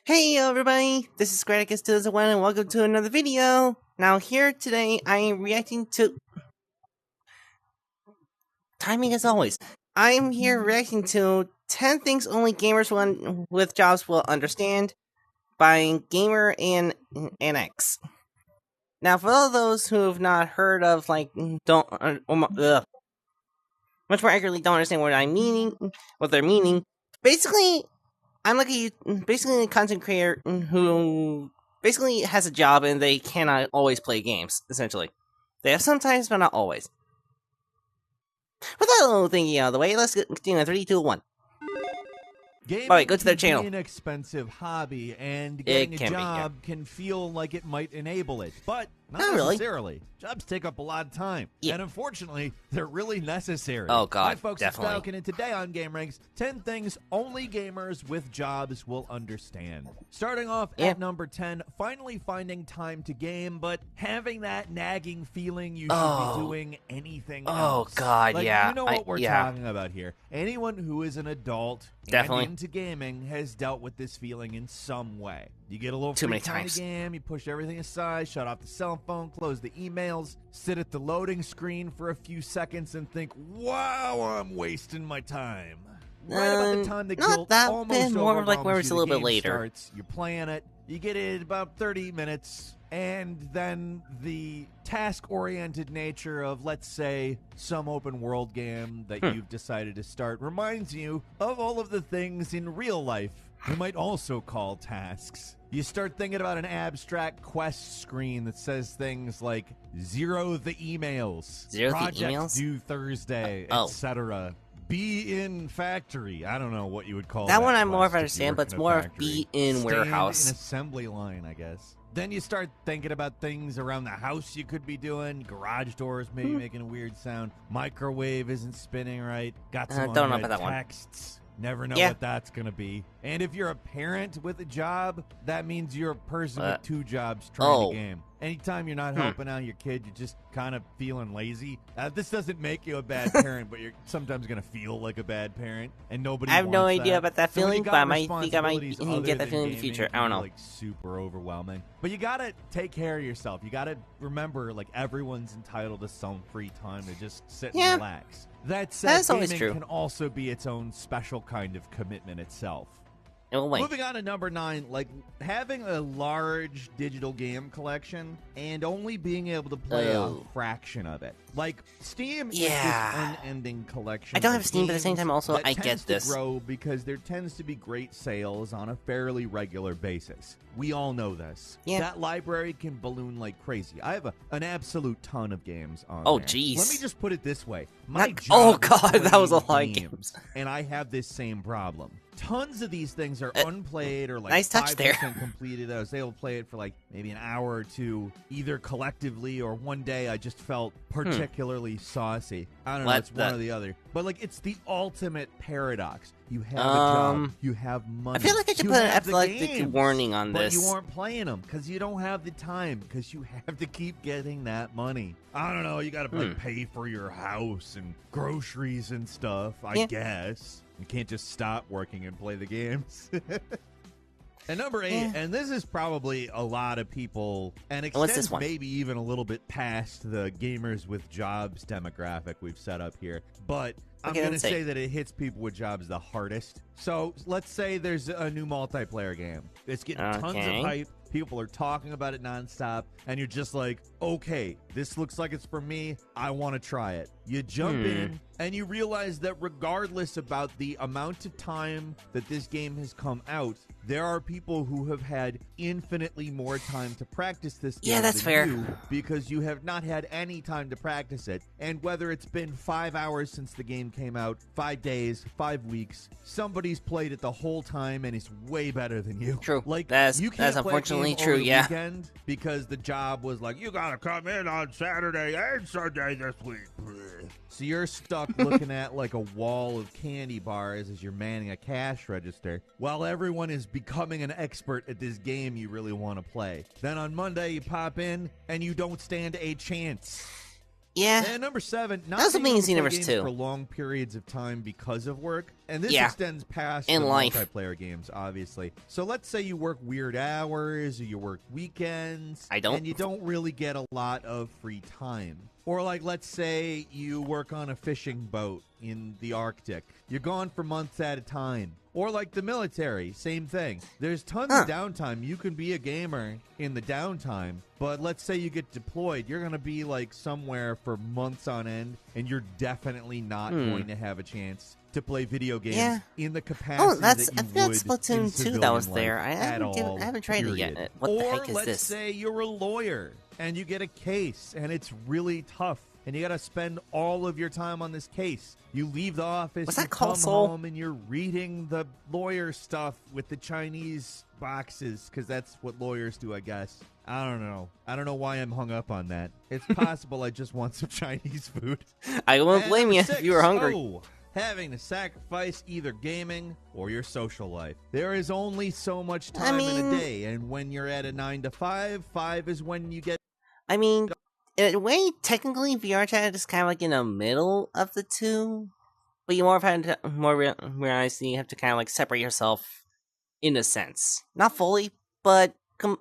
Hey everybody, this is Graticus2001 and welcome to another video. Now here today I am reacting to... Timing as always. I am here reacting to 10 things only gamers with jobs will understand by Gamer and NX. Now for all those who have not heard of, much more accurately don't understand what they're meaning, basically I'm basically a content creator who basically has a job and they cannot always play games, essentially. They have sometimes, but not always. With that little thingy out of the way, let's continue in 3, 2, 1. Gaming Alright, go to their can channel. be an expensive hobby, and It getting a can be, job can feel like it might enable it, but not really. necessarily. Jobs take up a lot of time, and unfortunately, they're really necessary. Oh god, Hi folks, definitely. it's Falcon, and today on Game Ranks, 10 things only gamers with jobs will understand. Starting off at number 10, finally finding time to game, but having that nagging feeling you should be doing anything else. Oh god, like, yeah. You know what we're talking about here. Anyone who is an adult Definitely. and into gaming has dealt with this feeling in some way. You get a little Too free many time times. to game, you push everything aside, shut off the cell phone, close the emails, sit at the loading screen for a few seconds and think, wow, I'm wasting my time. Right about the time the not guilt that almost bit, more like where overwhelms it's you, a little the bit game later. starts, you're playing it, you get it in about 30 minutes, and then the task-oriented nature of, let's say, some open-world game that you've decided to start reminds you of all of the things in real life we might also call tasks. You start thinking about an abstract quest screen that says things like zero the emails, Zero the project emails? due Thursday, etc. Be in factory. I don't know what you would call that. That one I more quest of if you understand, work but it's in a more of factory. be in Stand warehouse. in assembly line, I guess. Then you start thinking about things around the house you could be doing. Garage doors maybe making a weird sound. Microwave isn't spinning right. Got some don't know unread about that one. texts. Never know Yeah. what that's going to be. And if you're a parent with a job, that means you're a person with two jobs trying to game. Anytime you're not helping out your kid, you're just kind of feeling lazy. This doesn't make you a bad parent, but you're sometimes going to feel like a bad parent, and nobody I have no wants idea that. about that So when feeling, you but got I might think I might responsibilities get other that than feeling in the gaming, future. it I don't can be, know. like super overwhelming. But you got to take care of yourself. You got to remember, like, everyone's entitled to some free time to just sit and relax. That said, That is always gaming true. can also be its own special kind of commitment itself. Wait. Moving on to number 9, like having a large digital game collection and only being able to play a fraction of it. Like Steam is this unending collection. I don't have of Steam, but at the same games time also that I get tends to this. grow because there tends to be great sales on a fairly regular basis. We all know this. Yeah. That library can balloon like crazy. I have an absolute ton of games on Oh, there. jeez. Let me just put it this way. My That- job oh, is God, that was a playing lot of games. and I have this same problem. Tons of these things are unplayed or like nice touch 5% there. completed. I was able to play it for like maybe an hour or two, either collectively or one day I just felt particularly saucy. I don't know, it's one or the other. But like it's the ultimate paradox. You have a job, you have money. I feel like I should you put an have the epileptic games, warning on but this. you aren't playing them because you don't have the time because you have to keep getting that money. I don't know, you got to like pay for your house and groceries and stuff, I guess. You can't just stop working and play the games. And number 8, and this is probably a lot of people, and extends maybe even a little bit past the gamers with jobs demographic we've set up here, but I'm going to say that it hits people with jobs the hardest. So let's say there's a new multiplayer game. It's getting tons of hype. People are talking about it nonstop, and you're just like, okay, this looks like it's for me. I want to try it. You jump in, and you realize that regardless about the amount of time that this game has come out, there are people who have had infinitely more time to practice this game that's than fair. you because you have not had any time to practice it. And whether it's been 5 hours since the game came out, 5 days, 5 weeks, somebody's played it the whole time and is way better than you. True. Like That's you can't play a unfortunately game true, over the yeah. weekend because the job was like, you gotta come in on Saturday and Sunday this week. So you're stuck looking at like a wall of candy bars as you're manning a cash register while everyone is becoming an expert at this game you really want to play. Then on Monday you pop in and you don't stand a chance. Yeah. And number 7, not That's being able to play Xenoverse games 2. for long periods of time because of work. And this Yeah. extends past And the life. multiplayer games, obviously. So let's say you work weird hours or you work weekends. I don't. And you don't really get a lot of free time. Or like, let's say you work on a fishing boat in the Arctic. You're gone for months at a time. Or like the military, same thing. There's tons of downtime. You can be a gamer in the downtime, but let's say you get deployed. You're going to be like somewhere for months on end, and you're definitely not going to have a chance to play video games in the capacity I that you think that's would in Splatoon 2 that civilian was there. life I haven't tried it period. yet. What the heck is let's this? say you're a lawyer and you get a case and it's really tough and you got to spend all of your time on this case. You leave the office, Was you that called come Soul? home, and you're reading the lawyer stuff with the Chinese boxes because that's what lawyers do, I guess. I don't know. I don't know why I'm hung up on that. It's possible I just want some Chinese food. I won't And blame number you 6, if you were hungry. having to sacrifice either gaming or your social life. There is only so much time in a day, and when you're at a 9 to 5, 5 is when you get... I mean, in a way, technically, VR chat is kind of like in the middle of the two, but you realize you have to kind of like separate yourself in a sense. Not fully, but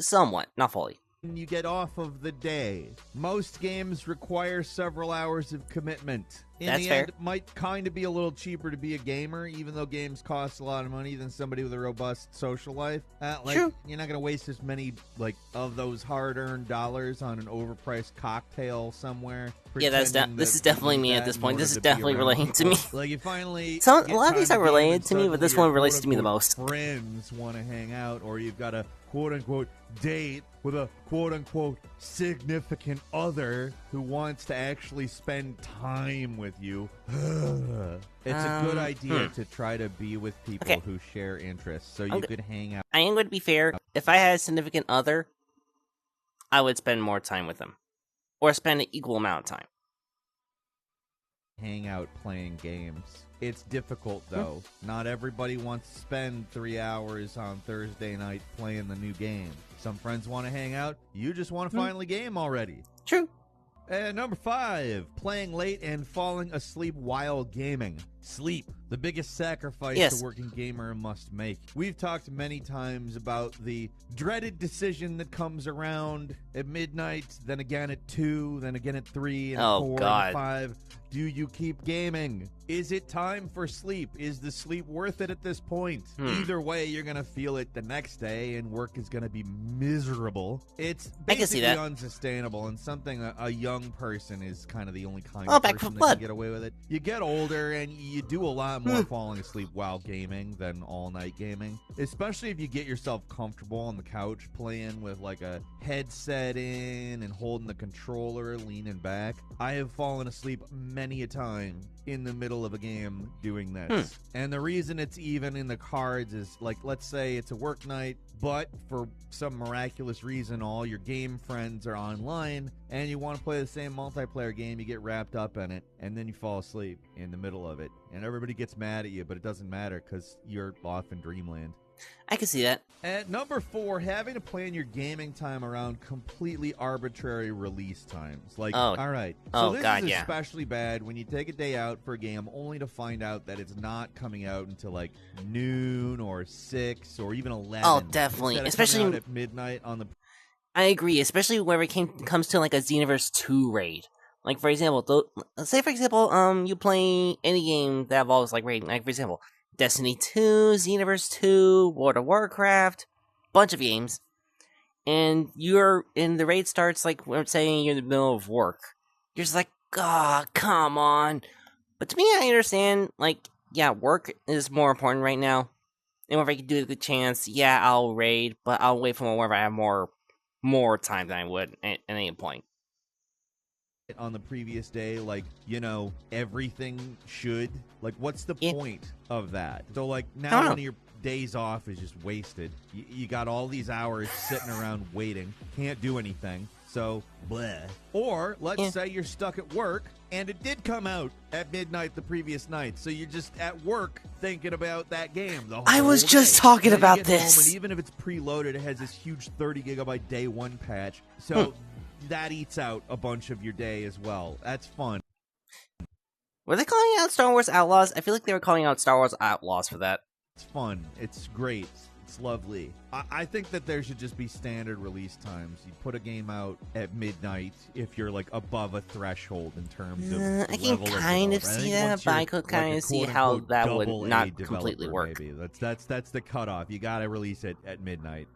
somewhat. Not fully. You get off of the day. Most games require several hours of commitment. In That's the fair. end, it might kind of be a little cheaper to be a gamer, even though games cost a lot of money than somebody with a robust social life. True. You're not going to waste as many of those hard-earned dollars on an overpriced cocktail somewhere. Yeah, this is definitely me at this point. This is definitely relating to me. Like you finally. A get lot of these time are to game related and to me, but this suddenly one your relates to me the quote-unquote most. Friends want to hang out, or you've got a quote-unquote date with a quote-unquote significant other who wants to actually spend time with you. It's a good idea to try to be with people who share interests so you could hang out. I am going to be fair. If I had a significant other, I would spend more time with them. Or spend an equal amount of time. Hang out playing games. It's difficult, though. Not everybody wants to spend 3 hours on Thursday night playing the new game. Some friends want to hang out. You just want to finally game already. True. And number 5, playing late and falling asleep while gaming. Sleep, the biggest sacrifice a working gamer must make. We've talked many times about the dreaded decision that comes around at midnight, then again at 2, then again at 3, and 4, and 5. Do you keep gaming? Is it time for sleep? Is the sleep worth it at this point? Either way, you're going to feel it the next day, and work is going to be miserable. It's basically unsustainable, and something a young person is kind of the only kind of person that can get away with it. You get older, and you do a lot more falling asleep while gaming than all-night gaming, especially if you get yourself comfortable on the couch playing with like a headset in and holding the controller, leaning back. I have fallen asleep many a time in the middle of a game doing this. And the reason it's even in the cards is, like, let's say it's a work night, but for some miraculous reason all your game friends are online and you want to play the same multiplayer game, you get wrapped up in it, and then you fall asleep in the middle of it. And everybody gets mad at you, but it doesn't matter because you're off in dreamland. I can see that. At number 4, having to plan your gaming time around completely arbitrary release times. Like, all right, so this is especially bad when you take a day out for a game only to find out that it's not coming out until like noon or 6 or even 11. Oh, definitely. Especially out at midnight on the... I agree, especially whenever it comes to like a Xenoverse 2 raid. Like, for example, say for example, you play any game that involves like raiding. Like, for example, Destiny 2, Xenoverse 2, World of Warcraft, bunch of games. And the raid starts like, let's say you're in the middle of work. You're just like, come on. But to me, I understand, like, yeah, work is more important right now. And whenever I can do the chance, yeah, I'll raid, but I'll wait for whenever I have more time than I would at any point. On the previous day, like, everything should, like, what's the point of that? So, like, now one of your days off is just wasted. You got all these hours sitting around waiting, can't do anything, so bleh. Or let's say you're stuck at work and it did come out at midnight the previous night, so you're just at work thinking about that game the whole I was just talking about this. And even if it's preloaded, it has this huge 30 gigabyte day one patch, so that eats out a bunch of your day as well. That's fun. Were they calling out Star Wars Outlaws? I feel like they were calling out Star Wars Outlaws for that. It's fun. It's great. It's lovely. I think that there should just be standard release times. You put a game out at midnight if you're like above a threshold in terms of I can kind of see that, but I could kind of see how that would not completely work. Maybe. That's the cutoff. You got to release it at midnight.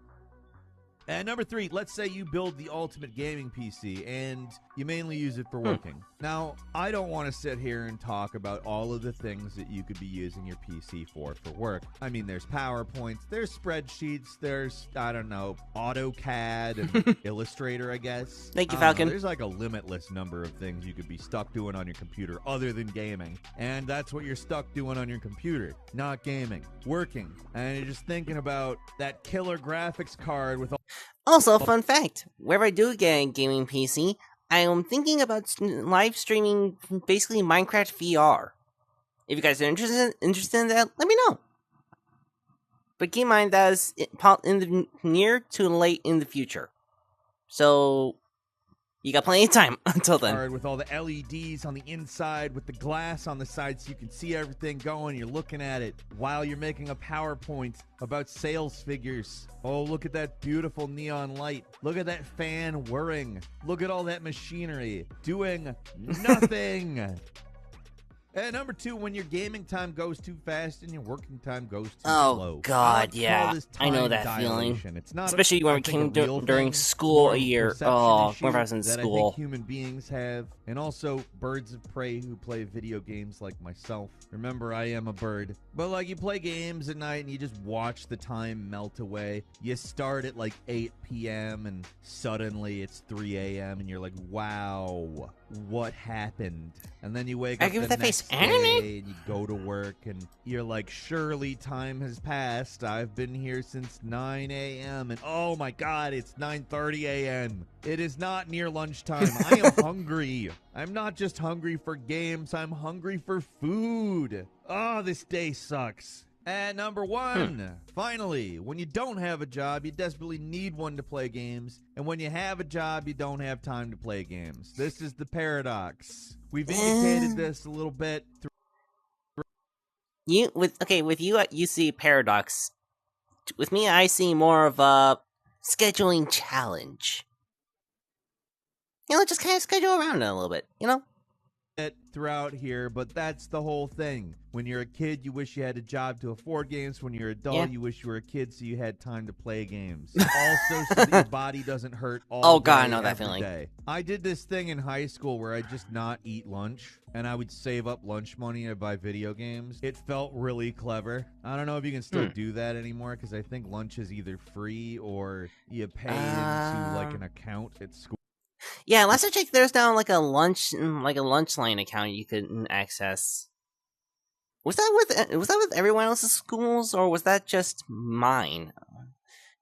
And number 3, let's say you build the ultimate gaming PC and you mainly use it for working. Now, I don't want to sit here and talk about all of the things that you could be using your PC for work. I mean, there's PowerPoints, there's spreadsheets, there's, I don't know, AutoCAD and Illustrator, I guess. Thank you, Falcon. There's like a limitless number of things you could be stuck doing on your computer other than gaming. And that's what you're stuck doing on your computer. Not gaming, working. And you're just thinking about that killer graphics card with all... Also, fun fact, wherever I do get a gaming PC, I am thinking about live streaming basically Minecraft VR. If you guys are interested in that, let me know. But keep in mind that is in the near to late in the future. So, you got plenty of time until then. With all the LEDs on the inside, with the glass on the side so you can see everything going. You're looking at it while you're making a PowerPoint about sales figures. Oh, look at that beautiful neon light. Look at that fan whirring. Look at all that machinery doing nothing. And number 2, when your gaming time goes too fast and your working time goes too slow. Oh, God, yeah. I know that feeling. It's not especially when we came during school a year. Oh, when I was in school. I think human beings have, and also birds of prey who play video games like myself. Remember, I am a bird. But like, you play games at night and you just watch the time melt away. You start at like 8 p.m. and suddenly it's 3 a.m. and you're like, wow, what happened? And then you wake up the next day and you go to work and you're like, surely time has passed. I've been here since 9 a.m. and oh my God, it's 9:30 a.m. It is not near lunchtime. I am hungry. I'm not just hungry for games. I'm hungry for food. Oh, this day sucks. And number 1, finally, when you don't have a job, you desperately need one to play games. And when you have a job, you don't have time to play games. This is the paradox. We've indicated this a little bit. With you, you see paradox. With me, I see more of a scheduling challenge. You know, just kind of schedule around it a little bit, you know? Throughout here, but that's the whole thing. When you're a kid, you wish you had a job to afford games. When you're an adult, you wish you were a kid so you had time to play games. Also, so that your body doesn't hurt all day, I know that feeling. Day. I did this thing in high school where I'd just not eat lunch, and I would save up lunch money and buy video games. It felt really clever. I don't know if you can still do that anymore, because I think lunch is either free or you pay into like an account at school. Yeah, last I checked, there's now like a lunch line account you could access. Was that with everyone else's schools, or was that just mine?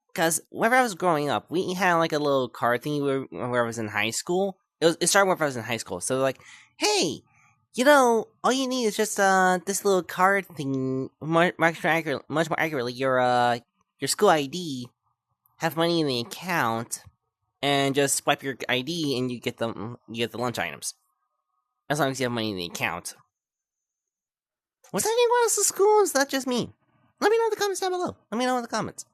Because whenever I was growing up, we had like a little card thingy where I was in high school. It started whenever I was in high school. So like, hey, you know, all you need is just this little card thing. Much more accurately, your school ID, have money in the account, and just swipe your ID and you get the lunch items. As long as you have money in the account. Was that anyone else's school, or is that just me? Let me know in the comments down below. Let me know in the comments.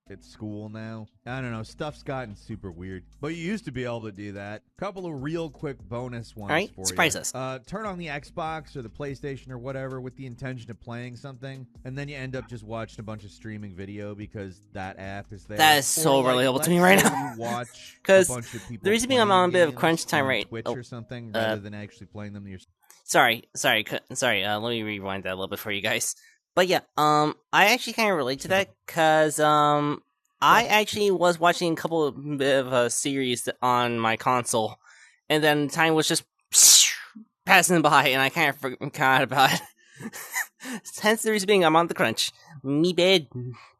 At school now. I don't know, stuff's gotten super weird. But you used to be able to do that. Couple of real quick bonus ones for you. Surprise us. Turn on the Xbox or the PlayStation or whatever with the intention of playing something, and then you end up just watching a bunch of streaming video because that app is there. That is so relatable to me right now. Because the reason being I'm on a bit of crunch time right Twitch or something rather than actually playing them yourself. Sorry. Let me rewind that a little bit for you guys. But yeah, I actually kind of relate to that, because, I actually was watching a couple of bit of a series on my console, and then time was just passing by, and I kind of forgot about it. Hence the reason being I'm on the crunch. Me bad.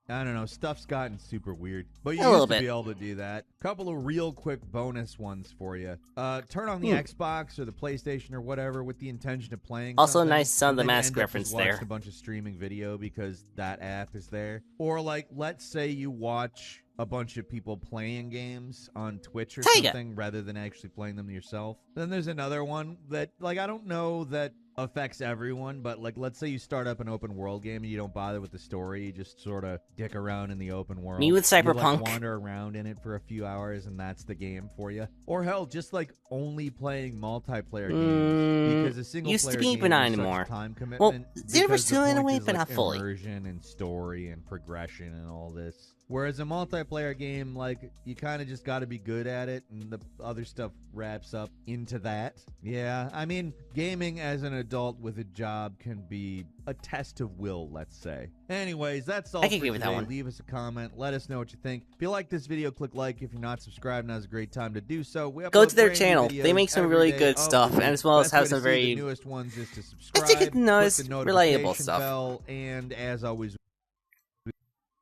I don't know, stuff's gotten super weird. But you used to be able to do that. Couple of real quick bonus ones for you. Turn on the Xbox or the PlayStation or whatever with the intention of playing also something. Nice Son of the Mask reference there. A bunch of streaming video because that app is there. Or like, let's say you watch a bunch of people playing games on Twitch or Taiga. something rather than actually playing them yourself. Then there's another one that, like, I don't know that affects everyone, but, like, let's say you start up an open world game and you don't bother with the story, you just sort of dick around in the open world. Me with Cyberpunk. You, like, wander around in it for a few hours and that's the game for you. Or hell, just, like, only playing multiplayer games, because a single used player to be, game but not is such a anymore. time commitment. Well, Xenoverse because 2 the in a point way, is, but like, not fully. immersion and story and progression and all this. Whereas a multiplayer game, like, you kind of just got to be good at it, and the other stuff wraps up into that. Yeah, I mean, gaming as an adult with a job can be a test of will, let's say. Anyways, that's all I can for agree with that today. one. Leave us a comment. Let us know what you think. If you like this video, click like. If you're not subscribed, now's a great time to do so. We Go upload to their brand new channel. videos They make some every really day good of the stuff, week. and as well as Best have way some to see the very, newest ones is to I subscribe, think it's nice, click the relatable notification stuff. bell, and as always,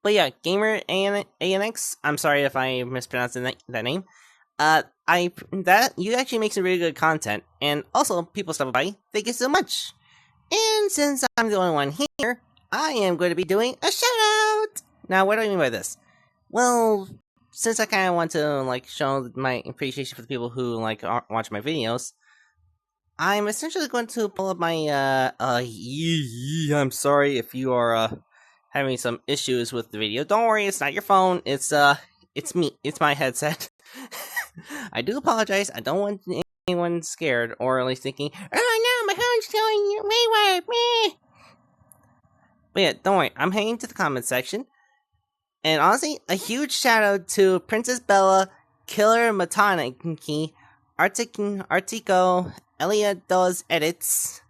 But yeah, Gamer ANX. I'm sorry if I mispronounced that name. You actually make some really good content, and also people stop by. Thank you so much. And since I'm the only one here, I am going to be doing a shout out. Now, what do I mean by this? Well, since I kind of want to like show my appreciation for the people who like watch my videos, I'm essentially going to pull up my I'm sorry if you are having some issues with the video. Don't worry, it's not your phone. It's me. It's my headset. I do apologize. I don't want anyone scared or at least thinking, oh no, my phone's going wayward. Meh. But yeah, don't worry. I'm heading to the comment section. And honestly, a huge shout out to Princess Bella, Killer Matanaki, Artico, Elia Does Edits,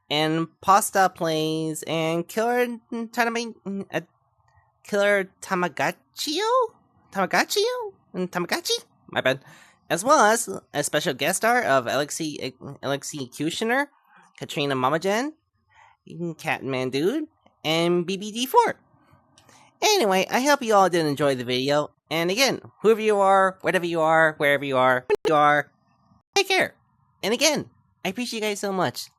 and Pasta Plays, and Killer Tamagotchi? My bad. As well as a special guest star of Alexi Cushioner, Katrina Mamajan, Catman Dude, and BBD4. Anyway, I hope you all did enjoy the video. And again, whoever you are, whatever you are, wherever you are, when you are, take care. And again, I appreciate you guys so much.